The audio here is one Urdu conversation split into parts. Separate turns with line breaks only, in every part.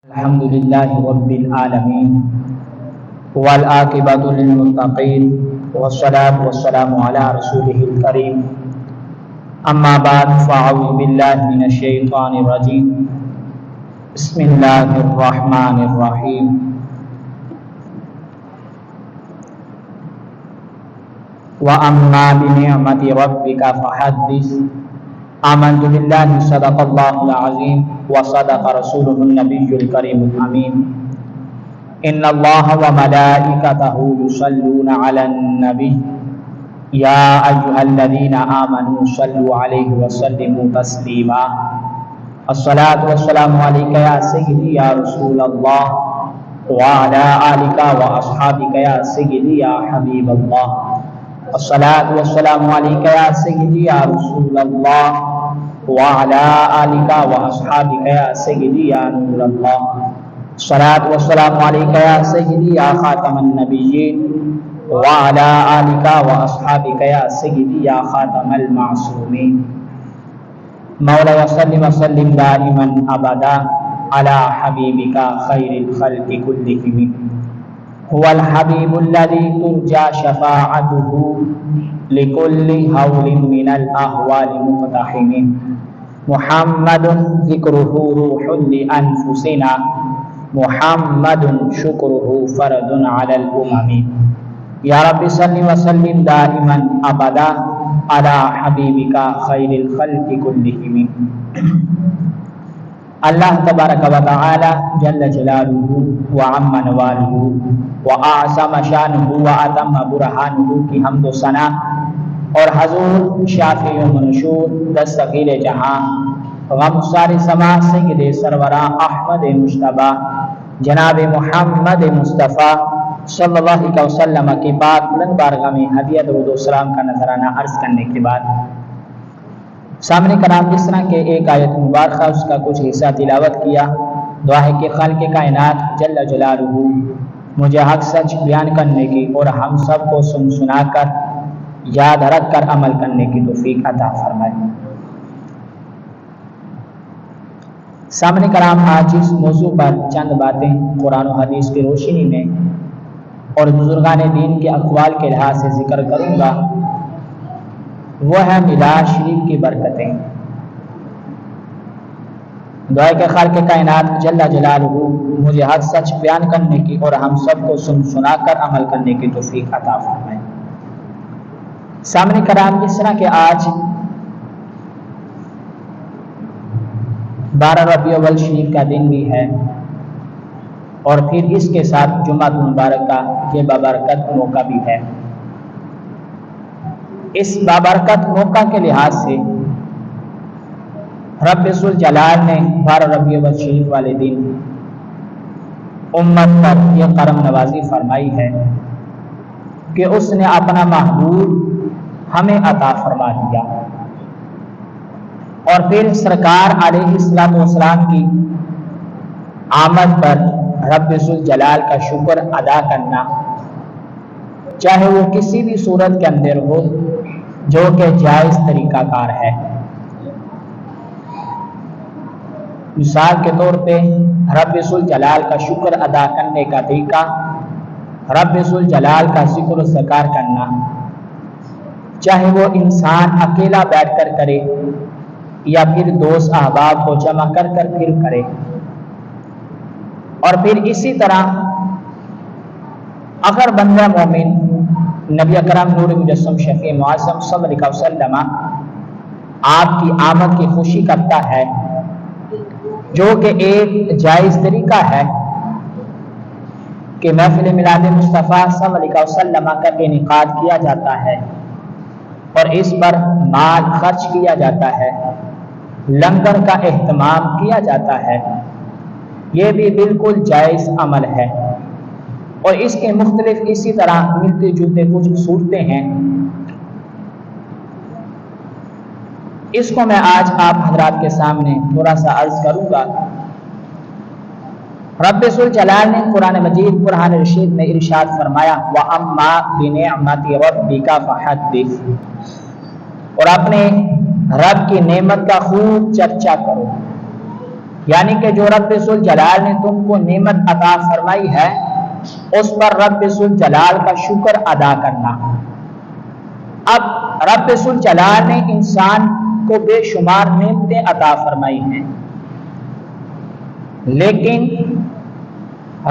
الحمد لله رب العالمين والعاقبة للمتقين والصلاة والسلام على رسوله الكريم أما بعد فأعوذ بالله من الشيطان الرجيم بسم الله الرحمن الرحيم وأما بنعمة ربك فحدث آمنت بالله صدق الله العظيم وصدق رسوله النبي الكريم الأمين إن الله وملائكته يصلون على النبي يا أيها الذين آمنوا صلوا عليه وسلموا تسليما الصلاة والسلام عليك يا سيدي يا رسول الله وعلى آلك وأصحابك يا سيدي يا حبيب الله الصلاة والسلام عليك يا سيدي يا رسول الله وعلى آلك وأصحابك يا سيدي يا نور الله الصلاة والسلام عليك يا سيدي يا خاتم النبيين وعلى آلك وأصحابك يا سيدي يا خاتم المعصومين مولاي صل وسلم دائما أبدا على حبيبك خير الخلق كلهم هو الحبيب الذي ترجى شفاعته لكل هول من الأهوال مقتحم محمد ذكره روح لأنفسنا محمد شكره فرد على الأمم يا رب صل وسلم دائما أبدا على حبيبك خير الخلق كلهم اللہ تبارک و تعالی جل جلالہ وعم نوالہ واعظم شانہ وعظم برہانہ کی حمد و ثنا اور حضور شافع و منشور دستگیر جہاں غم ساری سما سید سرورہ احمد مجتبیٰ جناب محمد مصطفیٰ صلی اللہ علیہ وسلم کی پاک بلند بارگاہ میں ہدیہ درود و سلام کا نذرانہ عرض کرنے کے بعد سامنے کرام جس طرح کے ایک آیت مبارکہ اس کا کچھ حصہ تلاوت کیا، دعا ہے کہ خالق کائنات جل جلالہ مجھے حق سچ بیان کرنے کی اور ہم سب کو سنا کر یاد رکھ کر عمل کرنے کی توفیق عطا فرمائے۔ سامنے کرام آج اس موضوع پر چند باتیں قرآن و حدیث کی روشنی میں اور بزرگان دین کے اقوال کے لحاظ سے ذکر کروں گا، وہ ہے میلاد شریف کی برکتیں۔ دعا کہ خالق کائنات جل جلالہ مجھے حق سچ بیان کرنے کی اور ہم سب کو سنا کر عمل کرنے کی توفیق عطا فرمائے۔ سامنے کرام جس طرح کہ آج 12 ربیع الاول شریف کا دن بھی ہے اور پھر اس کے ساتھ جمعہ مبارک کا یہ بابرکت موقع بھی ہے۔ اس بابرکت موقع کے لحاظ سے رب ذوالجلال نے 12 ربیع الاول شریف والے دن امت پر یہ کرم نوازی فرمائی ہے کہ اس نے اپنا محبوب ہمیں عطا فرما دیا، اور پھر سرکار علیہ السلام کی آمد پر رب ذوالجلال کا شکر ادا کرنا، چاہے وہ کسی بھی صورت کے اندر ہو جو کہ جائز طریقہ کار ہے۔ مثال کے طور پہ رب ذوالجلال کا شکر ادا کرنے کا طریقہ رب ذوالجلال کا ذکر و ذکر کرنا، چاہے وہ انسان اکیلا بیٹھ کر کرے یا پھر دوست احباب کو جمع کر کر پھر کرے، اور پھر اسی طرح اگر بندہ مومن نبی اکرم نور مجسم شفیع معظم صلی اللہ علیہ وسلم آپ کی آمد کی خوشی کرتا ہے، جو کہ ایک جائز طریقہ ہے کہ محفل میلاد مصطفیٰ صلی اللہ علیہ وسلم کا انعقاد کیا جاتا ہے اور اس پر مال خرچ کیا جاتا ہے، لنگر کا اہتمام کیا جاتا ہے، یہ بھی بالکل جائز عمل ہے۔ اور اس کے مختلف اسی طرح ملتے جلتے کچھ صورتیں ہیں، اس کو میں آج آپ حضرات کے سامنے تھوڑا سا عرض کروں گا۔ رب ذوالجلال نے قرآن مجید قرآن رشید میں ارشاد فرمایا وَأَمَّا بِنِعْمَةِ رَبِّكَ فَحَدِّثْ، اور اپنے رب کی نعمت کا خوب چرچا کرو۔ یعنی کہ جو رب ذوالجلال نے تم کو نعمت عطا فرمائی ہے اس پر رب ذوالجلال کا شکر ادا کرنا۔ اب رب ذوالجلال نے انسان کو بے شمار نعمتیں عطا فرمائی ہیں، لیکن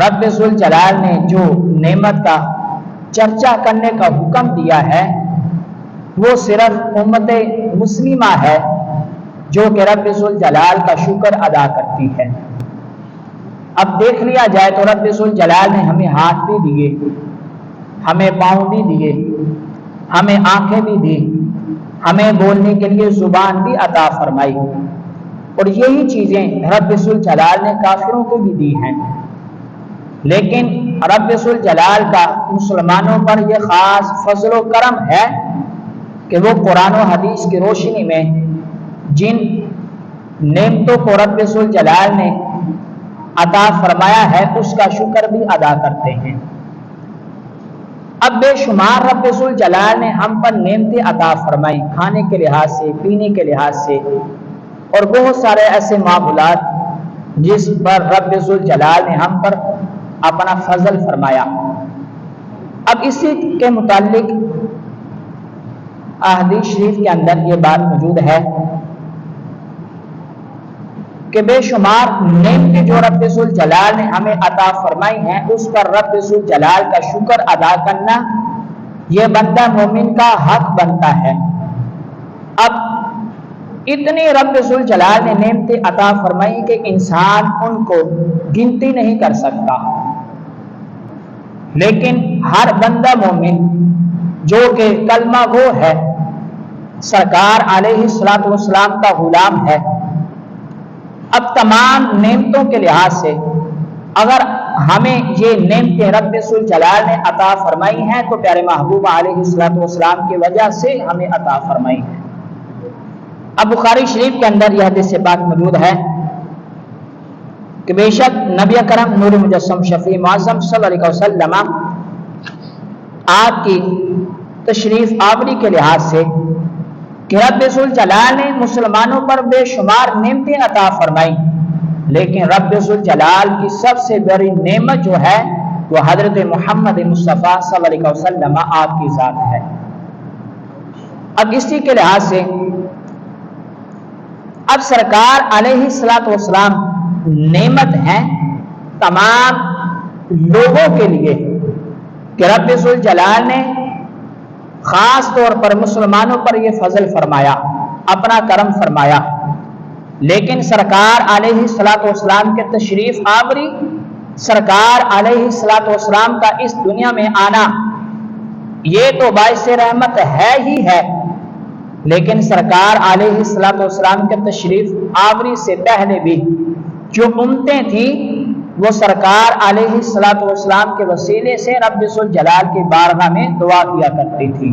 رب ذوالجلال نے جو نعمت کا چرچا کرنے کا حکم دیا ہے وہ صرف امت مسلمہ ہے جو کہ رب ذوالجلال کا شکر ادا کرتی ہے۔ اب دیکھ لیا جائے تو رب ذوالجلال نے ہمیں ہاتھ بھی دیے، ہمیں پاؤں بھی دیے، ہمیں آنکھیں بھی دی، ہمیں بولنے کے لیے زبان بھی عطا فرمائی، اور یہی چیزیں رب ذوالجلال نے کافروں کو بھی دی ہیں۔ لیکن رب ذوالجلال کا مسلمانوں پر یہ خاص فضل و کرم ہے کہ وہ قرآن و حدیث کی روشنی میں جن نعمتوں کو رب ذوالجلال نے عطا فرمایا ہے اس کا شکر بھی ادا کرتے ہیں۔ اب بے شمار رب ذوالجلال نے ہم پر نعمتیں عطا فرمائی، کھانے کے لحاظ سے، پینے کے لحاظ سے، اور بہت سارے ایسے معاملات جس پر رب ذوالجلال نے ہم پر اپنا فضل فرمایا۔ اب اسی کے متعلق احادیث شریف کے اندر یہ بات موجود ہے کہ بے شمار نعمتیں جو رب ذوالجلال نے ہمیں عطا فرمائی ہیں اس پر رب ذوالجلال کا شکر ادا کرنا یہ بندہ مومن کا حق بنتا ہے۔ اب اتنی رب ذوالجلال نے نعمتیں عطا فرمائی کہ انسان ان کو گنتی نہیں کر سکتا، لیکن ہر بندہ مومن جو کہ کلمہ گو ہے، سرکار علیہ الصلوۃ والسلام کا غلام ہے، اب تمام نعمتوں کے لحاظ سے اگر ہمیں یہ نعمتیں رب ذوالجلال نے عطا فرمائی ہیں تو پیارے محبوب علیہ الصلوۃ والسلام کی وجہ سے ہمیں عطا فرمائی ہے۔ اب بخاری شریف کے اندر یہ حدیث پاک موجود ہے کہ بے شک نبی کرم نور مجسم شفیع معظم صلی اللہ علیہ وسلم آپ کی تشریف آوری کے لحاظ سے کہ رب ذوالجلال نے مسلمانوں پر بے شمار نعمتیں عطا فرمائی، لیکن رب ذوالجلال کی سب سے بڑی نعمت جو ہے وہ حضرت محمد مصطفیٰ صلی اللہ علیہ وسلم آپ کی ذات ہے۔ اب اسی کے لحاظ سے اب سرکار علیہ الصلوۃ والسلام نعمت ہیں تمام لوگوں کے لیے کہ رب ذوالجلال نے خاص طور پر مسلمانوں پر یہ فضل فرمایا، اپنا کرم فرمایا، لیکن سرکار علیہ الصلوۃ والسلام کے تشریف آوری، سرکار علیہ الصلوۃ والسلام کا اس دنیا میں آنا یہ تو باعث رحمت ہے ہی ہے، لیکن سرکار علیہ الصلوۃ والسلام کے تشریف آوری سے پہلے بھی جو امتیں تھیں وہ سرکار علیہ الصلوۃ والسلام کے وسیلے سے رب ذوالجلال کی بارگاہ میں دعا کیا کرتی تھی،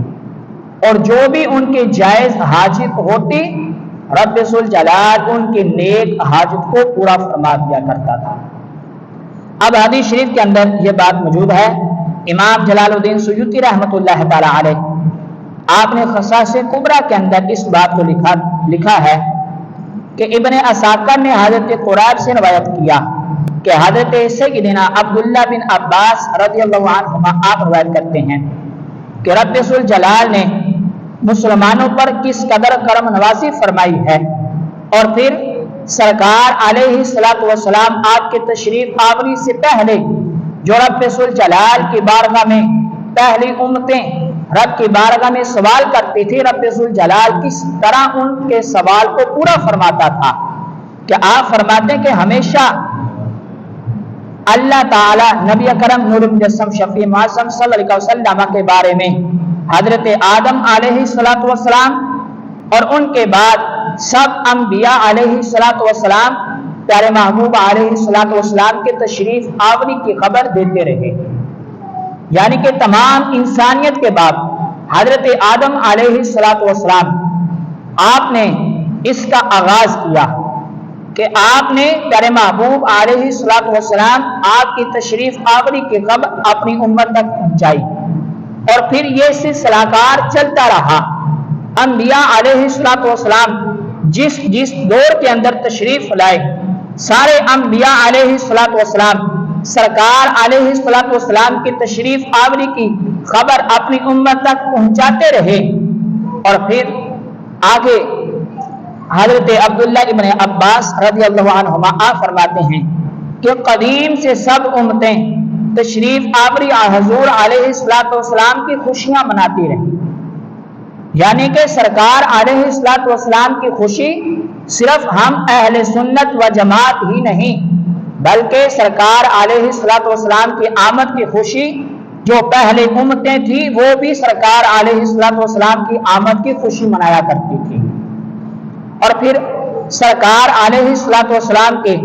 اور جو بھی ان کی جائز حاجت ہوتی رب ذوالجلال ان کی نیک حاجت کو پورا فرما دیا کرتا تھا۔ اب حدیث شریف کے اندر یہ بات موجود ہے، امام جلال الدین سیوطی رحمۃ اللہ تعالی علیہ آپ نے خصائص کبریٰ کے اندر اس بات کو لکھا ہے کہ ابن اساکر نے حضرت قرائب سے روایت کیا کہ حضرت سیدنا عبداللہ بن عباس رضی اللہ عنہما آپ روایت کرتے ہیں کہ رب ذوالجلال نے مسلمانوں پر کس قدر کرم نوازی فرمائی ہے، اور پھر سرکار علیہ الصلوۃ والسلام آپ کے تشریف آوری سے پہلے جو رب ذوالجلال کی بارگاہ میں پہلی امتیں رب کی بارگاہ میں سوال کرتی تھی، رب ذوالجلال کس طرح ان کے سوال کو پورا فرماتا تھا کہ آپ فرماتے کہ ہمیشہ اللہ تعالی نبی اکرم نور مجسم شفیع معظم صلی اللہ علیہ وسلم کے بارے میں حضرت آدم علیہ الصلوۃ والسلام اور ان کے بعد سب انبیاء علیہ الصلوۃ والسلام پیارے محبوب علیہ الصلوۃ والسلام کے تشریف آوری کی خبر دیتے رہے، یعنی کہ تمام انسانیت کے بعد حضرت آدم علیہ الصلوۃ والسلام آپ نے اس کا آغاز کیا کہ آپ نے پیارے محبوب علیہ الصلوۃ والسلام آپ کی تشریف آوری کی خبر اپنی امت تک پہنچائی، اور پھر یہ سلسلہ کار چلتا رہا۔ انبیاء علیہ الصلوۃ والسلام جس دور کے اندر تشریف لائے، سارے انبیاء علیہ الصلوۃ والسلام سرکار علیہ الصلوۃ والسلام کی تشریف آوری کی خبر اپنی امت تک پہنچاتے رہے۔ اور پھر آگے حضرت عبداللہ ابن عباس رضی اللہ عنہما آپ فرماتے ہیں کہ قدیم سے سب امتیں تشریف آوری حضور علیہ الصلوۃ والسلام کی خوشیاں مناتی رہیں، یعنی کہ سرکار علیہ الصلوۃ والسلام کی خوشی صرف ہم اہل سنت و جماعت ہی نہیں بلکہ سرکار علیہ الصلوۃ والسلام کی آمد کی خوشی جو پہلے امتیں تھیں وہ بھی سرکار علیہ الصلوۃ والسلام کی آمد کی خوشی منایا کرتی تھی۔ اور پھر سرکار علیہ الصلوۃ والسلام کے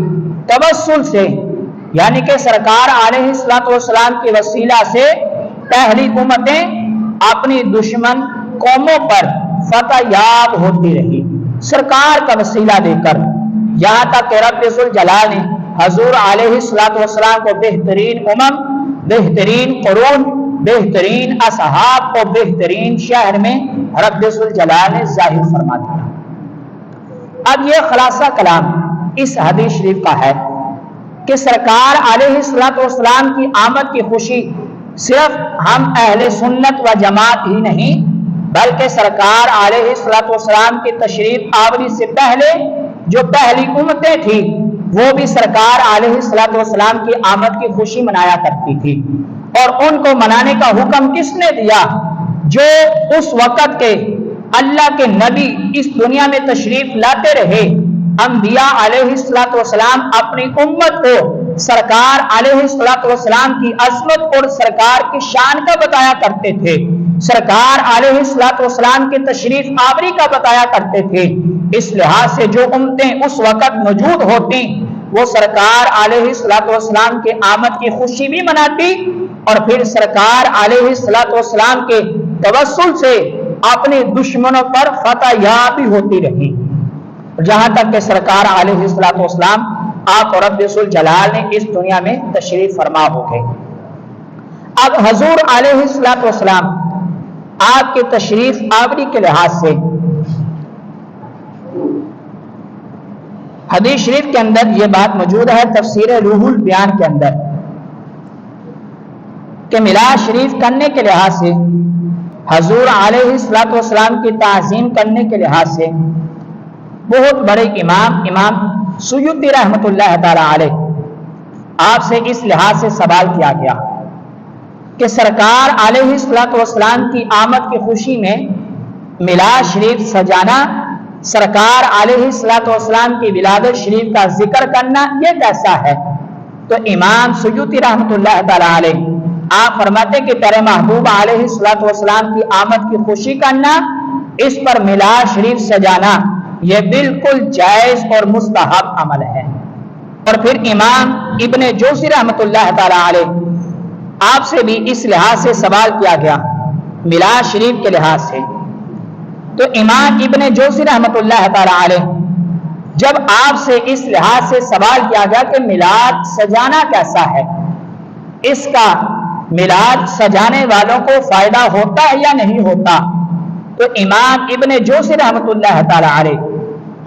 توسل سے، یعنی کہ سرکار علیہ الصلوۃ والسلام کے وسیلہ سے پہلی امتیں اپنی دشمن قوموں پر فتح یاب ہوتی رہی سرکار کا وسیلہ دے کر، یہاں تک کہ رب ذوالجلال نے حضور علیہ الصلوۃ والسلام کو بہترین امم، بہترین قرون، بہترین اصحاب اور بہترین شہر میں رب ذوالجلال نے ظاہر فرما دیا۔ اب یہ خلاصہ کلام اس حدیث شریف کا ہے کہ سرکار علیہ الصلوۃ والسلام کی آمد کی خوشی صرف ہم اہل سنت و جماعت ہی نہیں بلکہ سرکار علیہ الصلوۃ والسلام کی تشریف آوری سے پہلے جو پہلی امتیں تھیں وہ بھی سرکار علیہ الصلوۃ والسلام کی آمد کی خوشی منایا کرتی تھی۔ اور ان کو منانے کا حکم کس نے دیا؟ جو اس وقت کے اللہ کے نبی اس دنیا میں تشریف لاتے رہے، انبیاء علیہ الصلوۃ والسلام اپنی امت کو سرکار علیہ الصلوۃ والسلام کی عظمت اور سرکار کی شان کا بتایا کرتے تھے، سرکار علیہ الصلوۃ والسلام کی تشریف آوری کا بتایا کرتے تھے۔ اس لحاظ سے جو امتیں اس وقت موجود ہوتی وہ سرکار علیہ الصلوۃ والسلام کے آمد کی خوشی بھی مناتی اور پھر سرکار علیہ الصلوۃ والسلام کے توسل سے اپنے دشمنوں پر فتح یابی ہوتی رہی، جہاں تک کہ سرکار علیہ الصلوۃ والسلام آپ اور رب ذوالجلال نے اس دنیا میں تشریف فرما ہو گئے۔ اب حضور علیہ الصلوۃ والسلام آپ کے تشریف آوری کے لحاظ سے حدیث شریف کے اندر یہ بات موجود ہے تفسیر روح البیان کے اندر کہ میلاد شریف کرنے کے لحاظ سے، حضور علیہ الصلوۃ والسلام کی تعظیم کرنے کے لحاظ سے بہت بڑے امام سیوطی رحمۃ اللہ تعالی علیہ آپ سے اس لحاظ سے سوال کیا گیا کہ سرکار علیہ الصلوۃ والسلام کی آمد کی خوشی میں میلاد شریف سجانا، سرکار علیہ الصلوۃ والسلام کی ولادت شریف کا ذکر کرنا یہ کیسا ہے؟ تو امام سیوطی رحمۃ اللہ تعالی علیہ آپ فرماتے کہ پیارے محبوب علیہ الصلوۃ والسلام کی آمد کی خوشی کرنا، اس پر میلاد شریف سجانا یہ بالکل جائز اور مستحب عمل ہے۔ اور پھر امام ابن جوزی رحمۃ اللہ تعالی علیہ آپ سے بھی اس لحاظ سے سوال کیا گیا میلاد شریف کے لحاظ سے، تو امام ابن جوزی رحمۃ اللہ تعالی علیہ جب آپ سے اس لحاظ سے سوال کیا گیا کہ میلاد سجانا کیسا ہے، اس کا میلاد سجانے والوں کو فائدہ ہوتا ہے یا نہیں ہوتا، تو امام ابن جوزی رحمۃ اللہ تعالی علیہ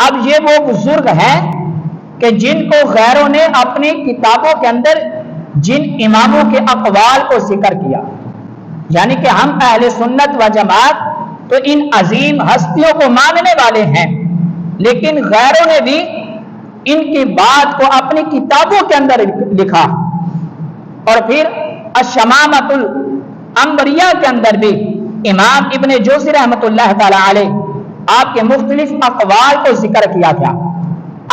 اب یہ وہ بزرگ ہیں کہ جن کو غیروں نے اپنی کتابوں کے اندر جن اماموں کے اقوال کو ذکر کیا، یعنی کہ ہم اہل سنت و جماعت تو ان عظیم ہستیوں کو ماننے والے ہیں، لیکن غیروں نے بھی ان کی بات کو اپنی کتابوں کے اندر لکھا۔ اور پھر الشمامۃ الانبریاء کے اندر بھی امام ابن جوزی رحمۃ اللہ تعالی علیہ آپ کے مختلف اقوال کو ذکر کیا گیا۔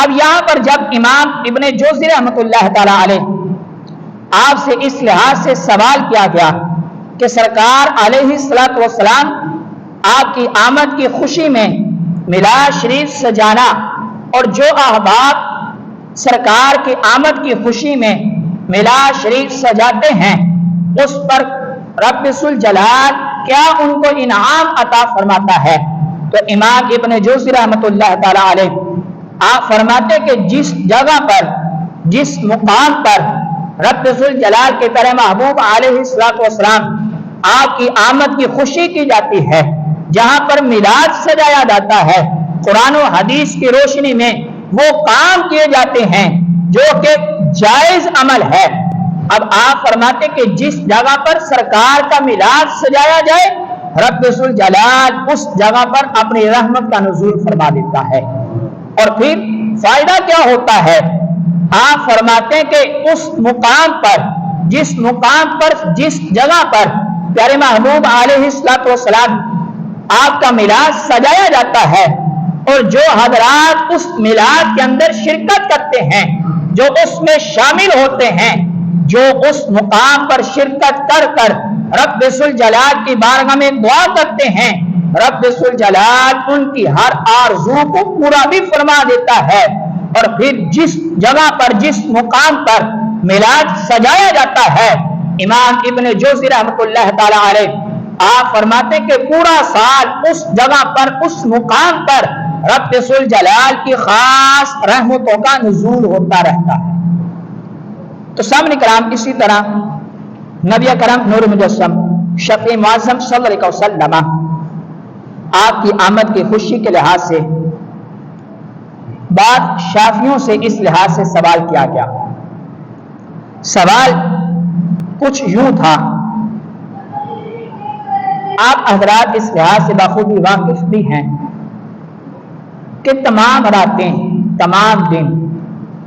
اب یہاں پر جب امام ابن جوزی رحمۃ اللہ تعالی علیہ آپ سے اس لحاظ سے سوال کیا گیا کہ سرکار علیہ الصلوۃ والسلام آپ کی آمد کی خوشی میں میلاد شریف سجانا اور جو احباب سرکار کی آمد کی خوشی میں میلاد شریف سجاتے ہیں اس پر رب ذوالجلال کیا ان کو انعام عطا فرماتا ہے؟ تو امام ابن جوزی رحمۃ اللہ تعالی علیہ آپ فرماتے کہ جس جگہ پر، جس مقام پر رب ذوالجلال کے پیارے محبوب علیہ الصلوۃ والسلام آپ کی آمد کی خوشی کی جاتی ہے، جہاں پر میلاد سجایا جاتا ہے، قرآن و حدیث کی روشنی میں وہ کام کیے جاتے ہیں جو کہ جائز عمل ہے۔ اب آپ فرماتے کہ جس جگہ پر سرکار کا میلاد سجایا جائے رب ذوالجلال اس جگہ پر اپنی رحمت کا نزول فرما دیتا ہے۔ اور پھر فائدہ کیا ہوتا ہے؟ آپ فرماتے ہیں کہ اس مقام پر جس جگہ پر پیارے محبوب علیہ السلام آپ کا میلاد سجایا جاتا ہے، اور جو حضرات اس میلاد کے اندر شرکت کرتے ہیں، جو اس میں شامل ہوتے ہیں، جو اس مقام پر شرکت کر رب ذوالجلال کی بارگاہ میں دعا کرتے ہیں، رب ذوالجلال ان کی ہر آرزو کو پورا بھی فرما دیتا ہے۔ اور پھر جس جگہ پر جس مقام پر میلاد سجایا جاتا ہے، امام ابن جوزی رحمۃ اللہ تعالی علیہ آپ فرماتے کہ پورا سال اس جگہ پر اس مقام پر رب ذوالجلال کی خاص رحمتوں کا نزول ہوتا رہتا ہے۔ تو سامنے کرام اسی طرح نبی کرم نور مجسم شفیع معظم صلی اللہ علیہ وسلم آپ کی آمد کی خوشی کے لحاظ سے بعد شافیوں سے اس لحاظ سے سوال کیا گیا۔ سوال کچھ یوں تھا، آپ حضرات اس لحاظ سے بخوبی واقف بھی ہیں کہ تمام راتیں تمام دن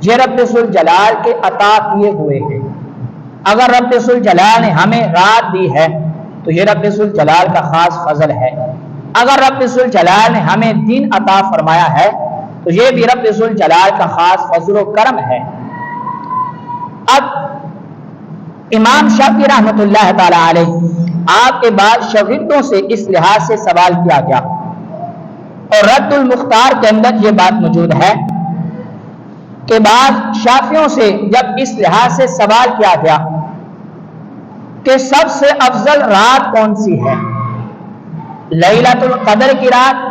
یہ رب ذوالجلال کے عطا کیے ہوئے ہیں۔ اگر رب ذوالجلال نے ہمیں رات دی ہے تو یہ رب ذوالجلال کا خاص فضل ہے، اگر رب ذوالجلال نے ہمیں دن عطا فرمایا ہے تو یہ بھی رب ذوالجلال کا خاص فضل و کرم ہے۔ اب امام شافعی رحمۃ اللہ تعالی علیہ آپ کے بعد شاگردوں سے اس لحاظ سے سوال کیا گیا، اور رد المختار کے اندر یہ بات موجود ہے کہ بعض شافعیوں سے جب اس لحاظ سے سوال کیا گیا کہ سب سے افضل رات کون سی ہے، لیلۃ القدر کی رات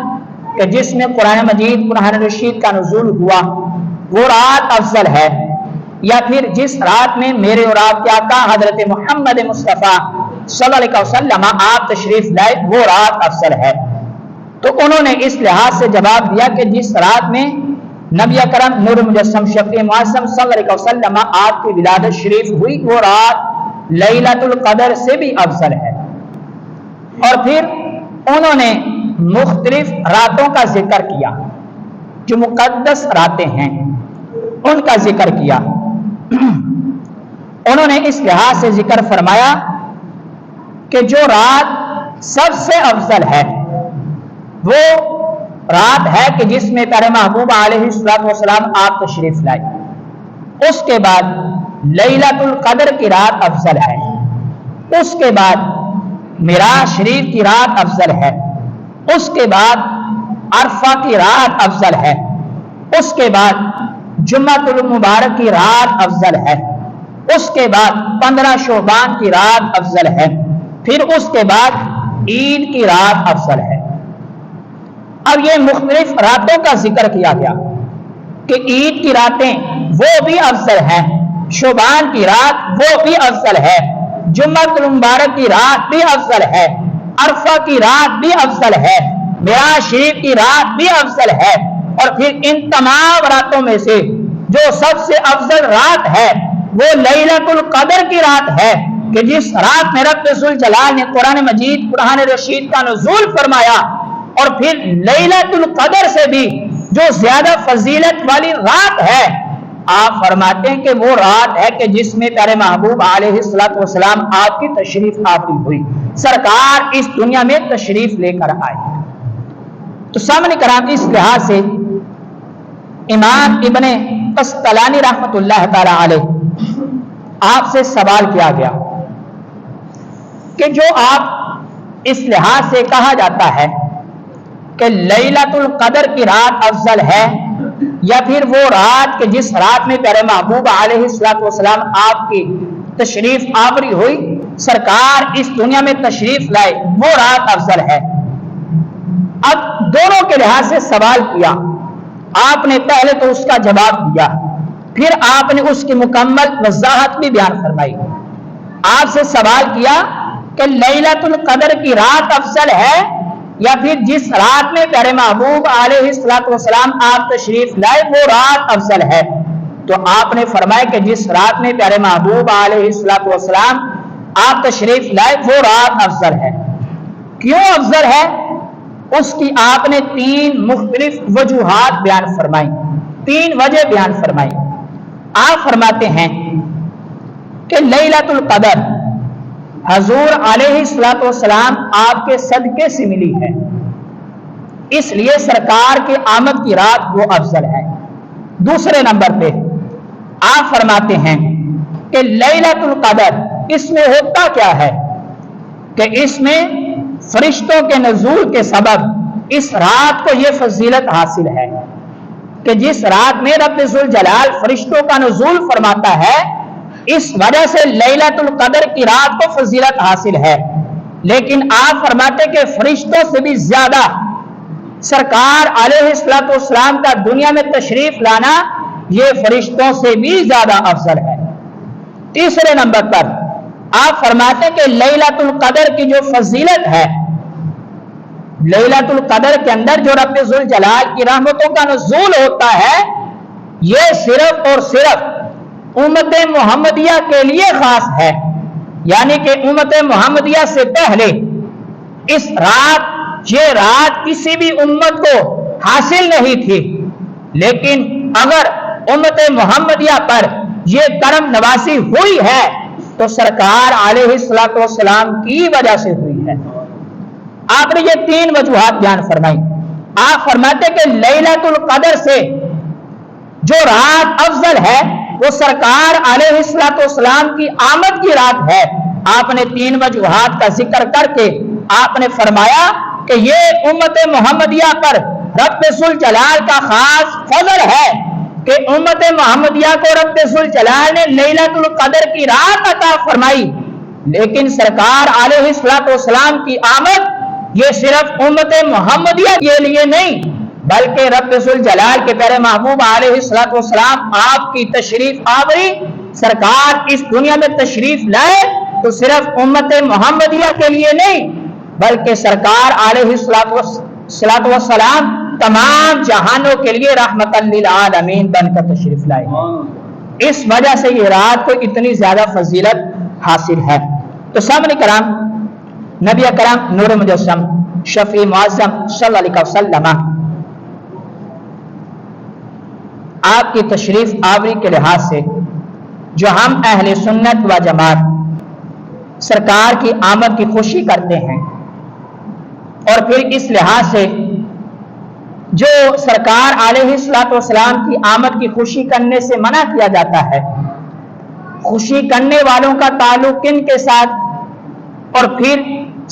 کہ جس میں قرآن مجید قرآن رشید کا نزول ہوا وہ رات افضل ہے، یا پھر جس رات میں میرے اور آپ کے آقا حضرت محمد مصطفیٰ صلی اللہ علیہ وسلم آپ تشریف لائے وہ رات افضل ہے؟ تو انہوں نے اس لحاظ سے جواب دیا کہ جس رات میں نبی کرم نور مجسم شفیع معظم صلی اللہ علیہ وسلم آپ کی ولادت شریف ہوئی وہ رات لیلۃ القدر سے بھی افضل ہے۔ اور پھر انہوں نے مختلف راتوں کا ذکر کیا، جو مقدس راتیں ہیں ان کا ذکر کیا۔ انہوں نے اس لحاظ سے ذکر فرمایا کہ جو رات سب سے افضل ہے وہ رات ہے کہ جس میں پیارے محبوب علیہ السلام آپ تشریف لائے، اس کے بعد لیلۃ القدر کی رات افضل ہے، اس کے بعد معراج شریف کی رات افضل ہے، اس کے بعد عرفہ کی رات افضل ہے، اس کے بعد جمعۃ المبارک کی رات افضل ہے، اس کے بعد 15 شعبان کی رات افضل ہے، پھر اس کے بعد عید کی رات افضل ہے۔ اب یہ مختلف راتوں کا ذکر کیا گیا کہ عید کی راتیں وہ بھی افضل ہیں، شعبان کی رات وہ بھی افضل ہے، جمعۃ المبارک کی رات بھی افضل ہے، عرفہ کی رات بھی افضل ہے، معراج شریف کی رات بھی افضل ہے، اور پھر ان تمام راتوں میں سے جو سب سے افضل رات ہے وہ لیلۃ القدر کی رات ہے کہ جس رات میں رب ذوالجلال نے قرآن مجید قرآن رشید کا نزول فرمایا، اور پھر لیلۃ القدر سے بھی جو زیادہ فضیلت والی رات ہے آپ فرماتے ہیں کہ وہ رات ہے کہ جس میں پیارے محبوب علیہ السلام آپ کی تشریف آوری ہوئی، سرکار اس دنیا میں تشریف لے کر آئے۔ تو سامنے کرام اس لحاظ سے امام ابن قسطلانی رحمۃ اللہ تعالی علیہ آپ سے سوال کیا گیا کہ جو آپ اس لحاظ سے کہا جاتا ہے کہ لیلۃ القدر کی رات افضل ہے، یا پھر وہ رات کہ جس رات میں پیارے محبوب علیہ السلام آپ کی تشریف آوری ہوئی، سرکار اس دنیا میں تشریف لائے، وہ رات افضل ہے۔ اب دونوں کے لحاظ سے سوال کیا، آپ نے پہلے تو اس کا جواب دیا، پھر آپ نے اس کی مکمل وضاحت بھی بیان فرمائی۔ آپ سے سوال کیا کہ لیلۃ القدر کی رات افضل ہے یا پھر جس رات میں پیارے محبوب علیہ السلام آپ تشریف لائے وہ رات افضل ہے؟ تو آپ نے فرمایا کہ جس رات میں پیارے محبوب علیہ السلام آپ تشریف لائے وہ رات افضل ہے۔ کیوں افضل ہے؟ اس کی آپ نے 3 مختلف وجوہات بیان فرمائی، 3 وجہ بیان فرمائی۔ آپ فرماتے ہیں کہ لیلۃ القدر حضور علیہ السلام آپ کے صدقے سے ملی ہے، اس لیے سرکار کے آمد کی رات وہ افضل ہے۔ دوسرے نمبر پہ آپ فرماتے ہیں کہ لیلۃ القدر اس میں ہوتا کیا ہے کہ اس میں فرشتوں کے نزول کے سبب اس رات کو یہ فضیلت حاصل ہے کہ جس رات میں رب ذوالجلال فرشتوں کا نزول فرماتا ہے، اس وجہ سے لیلۃ القدر کی رات کو فضیلت حاصل ہے۔ لیکن آپ فرماتے کہ فرشتوں سے بھی زیادہ سرکار علیہ السلام کا دنیا میں تشریف لانا یہ فرشتوں سے بھی زیادہ افضل ہے۔ تیسرے نمبر پر آپ فرماتے کہ لیلۃ القدر کی جو فضیلت ہے، لیلۃ القدر کے اندر جو رب ذوالجلال کی رحمتوں کا نزول ہوتا ہے، یہ صرف اور صرف امت محمدیہ کے لیے خاص ہے، یعنی کہ امت محمدیہ سے پہلے اس رات، یہ رات کسی بھی امت کو حاصل نہیں تھی، لیکن اگر امت محمدیہ پر یہ کرم نوازی ہوئی ہے تو سرکار علیہ السلام کی وجہ سے ہوئی ہے۔ آپ نے یہ 3 وجوہات بیان فرمائی۔ آپ فرماتے کہ لیلۃ القدر سے جو رات افضل ہے وہ سرکار علیہ السلام کی آمد کی رات ہے۔ آپ نے 3 وجوہات کا ذکر کر کے آپ نے فرمایا کہ یہ امت محمدیہ پر رب ذوالجلال کا خاص فضل ہے کہ امت محمدیہ کو رب ذوالجلال نے لیلۃ القدر کی رات عطا فرمائی، لیکن سرکار علیہ السلام کی آمد یہ صرف امت محمدیہ کے لیے نہیں بلکہ رب ذوالجلال کے پیارے محبوب علیہ السلام آپ کی تشریف آوری، سرکار اس دنیا میں تشریف لائے تو صرف امت محمدیہ کے لیے نہیں بلکہ سرکار علیہ السلام تمام جہانوں کے لیے رحمت للعالمین بن کر تشریف لائے۔ اس وجہ سے یہ رات کو اتنی زیادہ فضیلت حاصل ہے۔ تو سامنے کرام، نبی کرام نور مجسم شفیع معظم صلی اللہ علیہ وسلم آپ کی تشریف آوری کے لحاظ سے جو ہم اہل سنت و جماعت سرکار کی آمد کی خوشی کرتے ہیں، اور پھر اس لحاظ سے جو سرکار علیہ السلام کی آمد کی خوشی کرنے سے منع کیا جاتا ہے، خوشی کرنے والوں کا تعلق کن کے ساتھ، اور پھر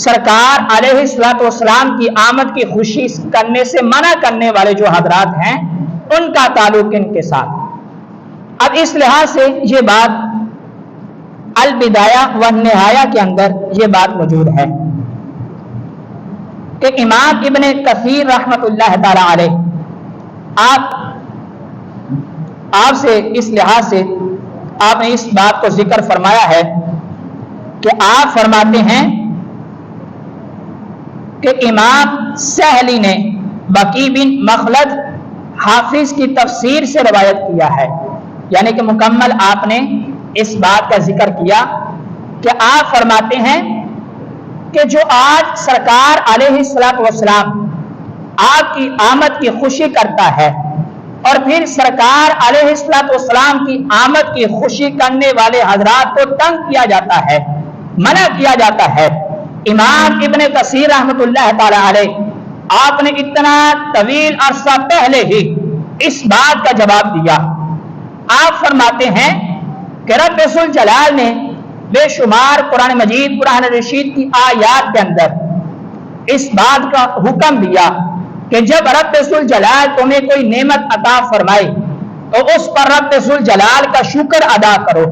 سرکار علیہ السلام کی آمد کی خوشی کرنے سے منع کرنے والے جو حضرات ہیں ان کا تعلق کن کے ساتھ۔ اب اس لحاظ سے یہ بات البدایہ والنہایہ کے اندر یہ بات موجود ہے کہ امام ابن کثیر رحمت اللہ تعالی علیہ آپ سے اس لحاظ سے آپ نے اس بات کو ذکر فرمایا ہے کہ آپ فرماتے ہیں کہ امام سہلی نے بقی بن مخلد حافظ کی تفسیر سے روایت کیا ہے، یعنی کہ مکمل آپ نے اس بات کا ذکر کیا کہ آپ فرماتے ہیں کہ جو آج سرکار علیہ السلام آپ کی آمد کی خوشی کرتا ہے اور پھر سرکار علیہ السلام کی آمد کی خوشی کرنے والے حضرات کو تنگ کیا جاتا ہے، منع کیا جاتا ہے، امام ابن کثیر رحمت اللہ تعالی علیہ آپ نے اتنا طویل عرصہ پہلے ہی اس بات کا جواب دیا۔ آپ فرماتے ہیں کہ رب ذوالجلال نے بے شمار قرآن مجید، قرآن رشید کی آیات کے اندر اس بات کا حکم دیا کہ جب رب ذوالجلال تمہیں کوئی نعمت عطا فرمائے تو اس پر رب ذوالجلال کا شکر ادا کرو،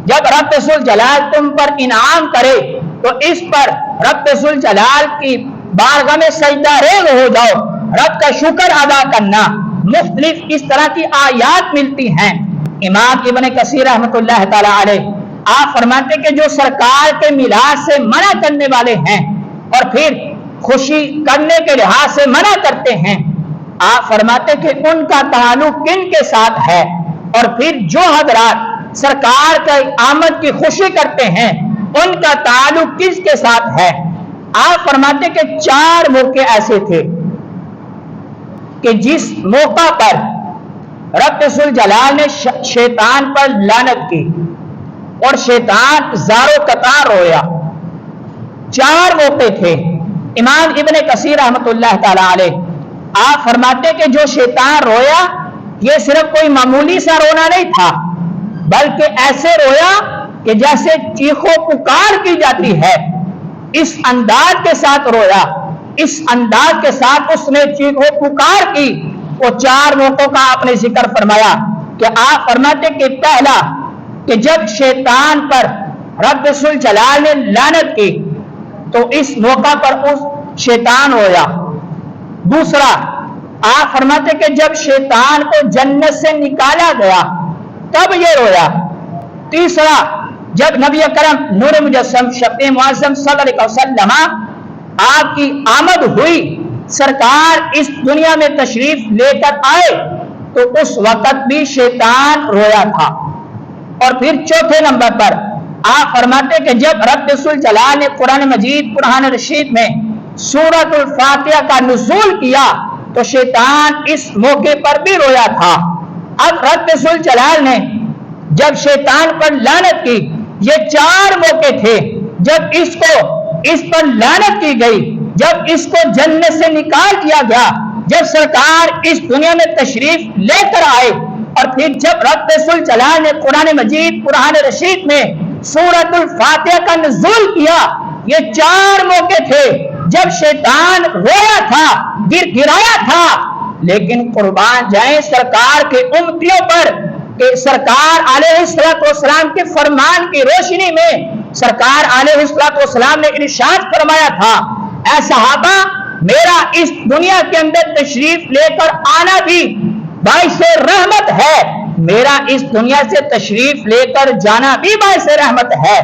جب رب ذوالجلال تم پر انعام کرے تو اس پر رب ذوالجلال کی بارگاہ میں سجدہ ریز ہو جاؤ، رب کا شکر ادا کرنا۔ مختلف اس طرح کی آیات ملتی ہیں۔ امام ابن کثیر رحمت اللہ تعالی علیہ آپ فرماتے کہ جو سرکار کے میلاد سے منع کرنے والے ہیں اور پھر خوشی کرنے کے لحاظ سے منع کرتے ہیں، آپ فرماتے کہ ان کا تعلق کن کے ساتھ ہے؟ اور پھر جو حضرات سرکار کا آمد کی خوشی کرتے ہیں ان کا تعلق کس کے ساتھ ہے؟ آپ فرماتے کہ 4 موقع ایسے تھے کہ جس موقع پر رب ذوالجلال نے شیطان پر لعنت کی اور شیطان زارو قطار رویا۔ 4 موقع تھے۔ امام ابن کثیر رحمۃ اللہ تعالی علیہ آپ فرماتے کہ جو شیطان رویا یہ صرف کوئی معمولی سا رونا نہیں تھا، بلکہ ایسے رویا کہ جیسے چیخو پکار کی جاتی ہے، اس انداز کے ساتھ رویا، اس انداز کے ساتھ اس نے چیخو پکار کی۔ وہ 4 موقعوں کا آپ نے ذکر فرمایا کہ آپ فرماتے کہ پہلا کہ جب شیطان پر رب ذوالجلال نے لعنت کی تو اس موقع پر اس شیطان رویا۔ دوسرا آپ فرماتے کہ جب شیطان کو جنت سے نکالا گیا تب یہ رویا۔ تیسرا جب نبی اکرم نور مجسم شفیع معظم صلی اللہ علیہ وسلم آپ کی آمد ہوئی، سرکار اس دنیا میں تشریف لے کر آئے تو اس وقت بھی شیطان رویا تھا۔ اور پھر چوتھے نمبر پر آپ فرماتے کہ جب رب ذوالجلال نے قرآن مجید قرآن رشید میں سورۃ الفاتحہ کا نزول کیا تو شیطان اس موقع پر بھی رویا تھا۔ اب رب ذوالجلال نے جب شیطان پر لعنت کی، یہ 4 موقع تھے جب اس پر لعنت کی گئی، جب اس کو جنت سے نکال دیا گیا، جب سرکار اس دنیا میں تشریف لے کر آئے، اور پھر جب رب ذوالجلال نے قرآن مجید قرآن رشید میں سورۃ الفاتحہ کا نزول کیا، یہ 4 موقع تھے جب شیطان رویا تھا، گر گرایا تھا۔ لیکن قربان جائیں سرکار کے امتیوں پر کہ سرکار علیہ السلام کے فرمان کی روشنی میں سرکار علیہ السلام نے ارشاد فرمایا تھا، اے صحابہ میرا اس دنیا کے اندر تشریف لے کر آنا بھی باعث رحمت ہے، میرا اس دنیا سے تشریف لے کر جانا بھی باعث رحمت ہے۔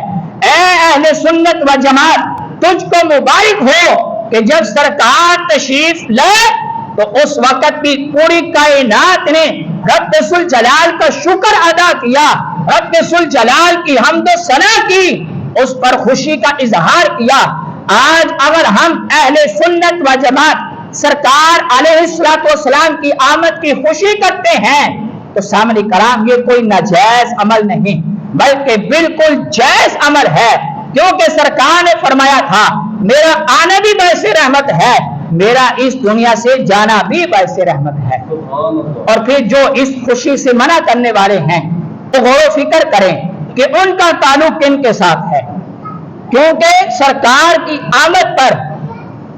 اے اہل سنت و جماعت تجھ کو مبارک ہو کہ جب سرکار تشریف لے تو اس وقت بھی پوری کائنات نے رب ذوالجلال کا شکر ادا کیا، رب ذوالجلال کی حمد و ثنا کی، اس پر خوشی کا اظہار کیا۔ آج اگر ہم اہل سنت و جماعت سرکار علیہ السلام کی آمد کی خوشی کرتے ہیں تو سامنے کرام یہ کوئی ناجائز عمل نہیں بلکہ بالکل جائز عمل ہے، کیونکہ سرکار نے فرمایا تھا میرا آنا بھی باعث رحمت ہے، میرا اس دنیا سے جانا بھی باعث رحمت ہے۔ اور پھر جو اس خوشی سے منع کرنے والے ہیں تو غور و فکر کریں کہ ان کا تعلق کن کے ساتھ ہے، کیونکہ سرکار کی آمد پر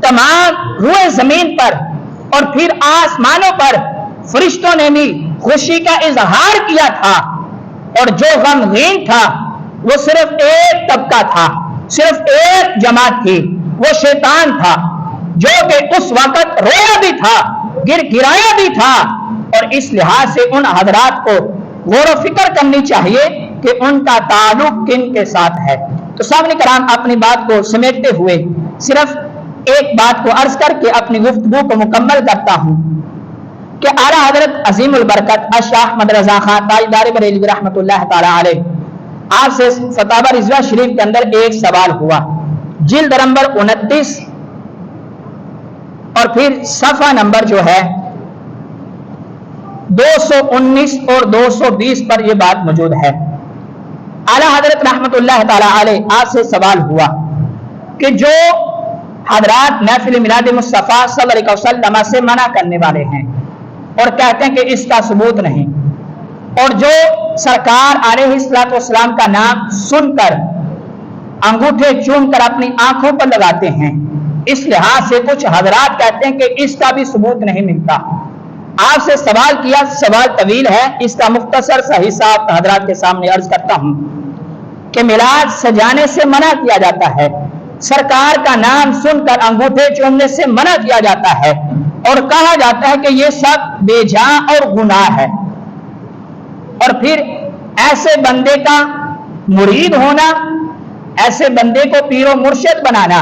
تمام روئے زمین پر اور پھر آسمانوں پر فرشتوں نے بھی خوشی کا اظہار کیا تھا، اور جو غمگین تھا وہ صرف ایک طبقہ تھا، صرف ایک جماعت تھی، وہ شیطان تھا جو کہ اس وقت رویا بھی تھا، گر گرایا بھی تھا۔ اور اس لحاظ سے ان حضرات کو غور و فکر کرنی چاہیے کہ ان کا تعلق کن کے ساتھ ہے۔ تو سامنے کرام اپنی بات کو سمیٹتے ہوئے صرف ایک بات کو عرض کر کے اپنی گفتگو کو مکمل کرتا ہوں کہ اعلیٰ حضرت عظیم البرکت شاہ احمد رضا خان تاجدار بریلوی رحمۃ اللہ تعالی علیہ آپ سے فتاوی رضویہ شریف کے اندر ایک سوال ہوا، جلد نمبر 29 اور پھر صفحہ نمبر جو ہے 219 اور 220 پر یہ بات موجود ہے۔ اعلیٰ حضرت رحمۃ اللہ تعالی علیہ آپ سے سوال ہوا کہ جو حضرات محفل میلاد مصطفیٰ صلی اللہ علیہ وسلم سے منع کرنے والے ہیں اور کہتے ہیں کہ اس کا ثبوت نہیں، اور جو سرکار علیہ السلام کا نام سن کر انگوٹھے چوم کر اپنی آنکھوں پر لگاتے ہیں، اس لحاظ سے کچھ حضرات کہتے ہیں کہ اس کا بھی ثبوت نہیں ملتا۔ آپ سے سوال کیا، سوال طویل ہے، اس کا مختصر سا حصہ آپ حضرات کے سامنے عرض کرتا ہوں کہ میلاد سجانے سے منع کیا جاتا ہے، سرکار کا نام سن کر انگوٹھے چومنے سے منع کیا جاتا ہے، اور کہا جاتا ہے کہ یہ سب بے جاں اور گناہ ہے۔ اور پھر ایسے بندے کا مرید ہونا، ایسے بندے کو پیر و مرشد بنانا،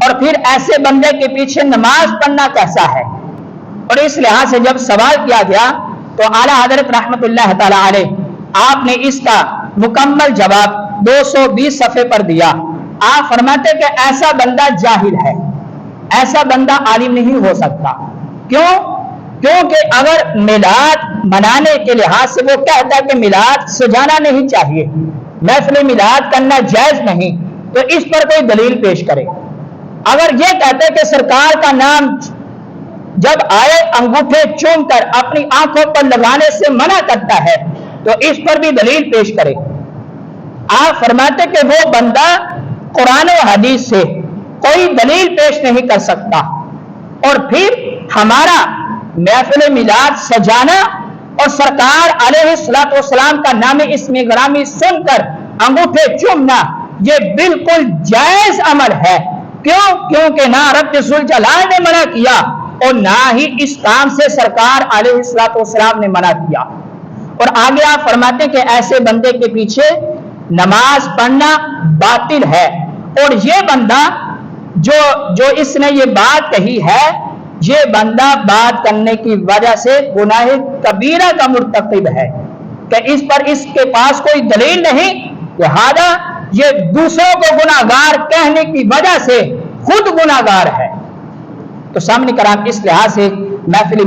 اور پھر ایسے بندے کے پیچھے نماز پڑھنا کیسا ہے؟ اور اس لحاظ سے جب سوال کیا گیا تو تو اعلیٰ حضرت رحمت اللہ تعالی علیہ آپ نے اس کا مکمل جواب 220 صفحے پر دیا۔ آپ فرماتے کہ ایسا بندہ جاہل ہے، ایسا بندہ عالم نہیں ہو سکتا۔ کیوں؟ کیونکہ اگر میلاد منانے کے لحاظ سے وہ کہتا ہے کہ میلاد سجانا نہیں چاہیے، محفل میلاد کرنا جائز نہیں، تو اس پر کوئی دلیل پیش کرے۔ اگر یہ کہتا ہے کہ سرکار کا نام جب آئے انگوٹھے چوم کر اپنی آنکھوں پر لگانے سے منع کرتا ہے تو اس پر بھی دلیل پیش کرے۔ آپ فرماتے کہ وہ بندہ قرآن و حدیث سے کوئی دلیل پیش نہیں کر سکتا، اور پھر ہمارا محفل میلاد سجانا اور سرکار علیہ الصلوۃ والسلام کا نام اسم گرامی سن کر انگوٹھے چومنا یہ بالکل جائز عمل ہے۔ کیوں؟ کیونکہ نہ رب ذوالجلال نے منع کیا اور نہ ہی اس کام سے سرکار علیہ الصلوۃ والسلام نے منع کیا۔ اور آگے آپ فرماتے کہ ایسے بندے کے پیچھے نماز پڑھنا باطل ہے، اور یہ بندہ جو اس نے یہ بات کہی ہے، یہ بندہ بات کرنے کی وجہ سے گناہ کبیرہ کا مرتکب ہے، کہ اس پر اس کے پاس کوئی دلیل نہیں، لہذا یہ دوسروں کو گناہگار کہنے کی وجہ سے خود گناہگار ہے۔ تو سامنے کرام اس لحاظ سے محفل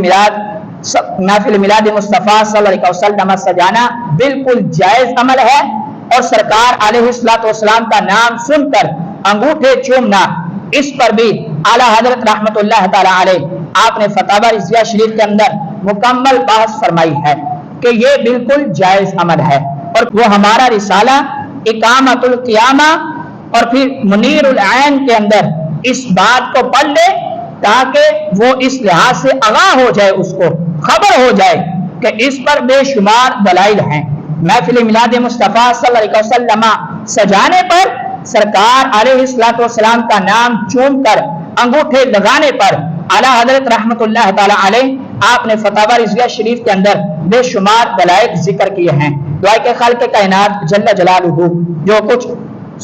میلاد مصطفیٰ صلی اللہ علیہ وسلم سجانا بالکل جائز عمل ہے، اور سرکار علیہ الصلوۃ والسلام کا نام سن کر انگوٹھے چومنا، اس پر بھی اعلیٰ حضرت رحمت اللہ تعالی علیہ آپ نے فتاوی رضویہ شریف کے اندر مکمل بحث فرمائی ہے کہ یہ بالکل جائز عمل ہے۔ اور وہ ہمارا رسالہ اقامت القیامہ اور پھر منیر العین کے اندر اس بات کو پڑھ لے تاکہ وہ اس لحاظ سے آگاہ ہو جائے، اس کو خبر ہو جائے کہ اس پر بے شمار دلائل ہیں۔ محفل میلاد مصطفیٰ صلی اللہ علیہ وسلم سجانے پر، سرکار علیہ الصلوۃ والسلام کا نام چوم کر انگوٹھے لگانے پر اعلیٰ حضرت رحمت اللہ تعالی علیہ آپ نے فتاوی رضویہ شریف کے اندر بے شمار دلائل ذکر کیے ہیں۔ دعا کہ خالق کائنات جل جلالہ جو کچھ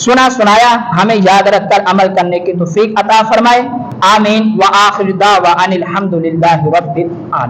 سنایا ہمیں یاد رکھ کر عمل کرنے کی توفیق عطا فرمائے۔ آمین۔ وآخر دعوانا الحمد للہ رب العالمین۔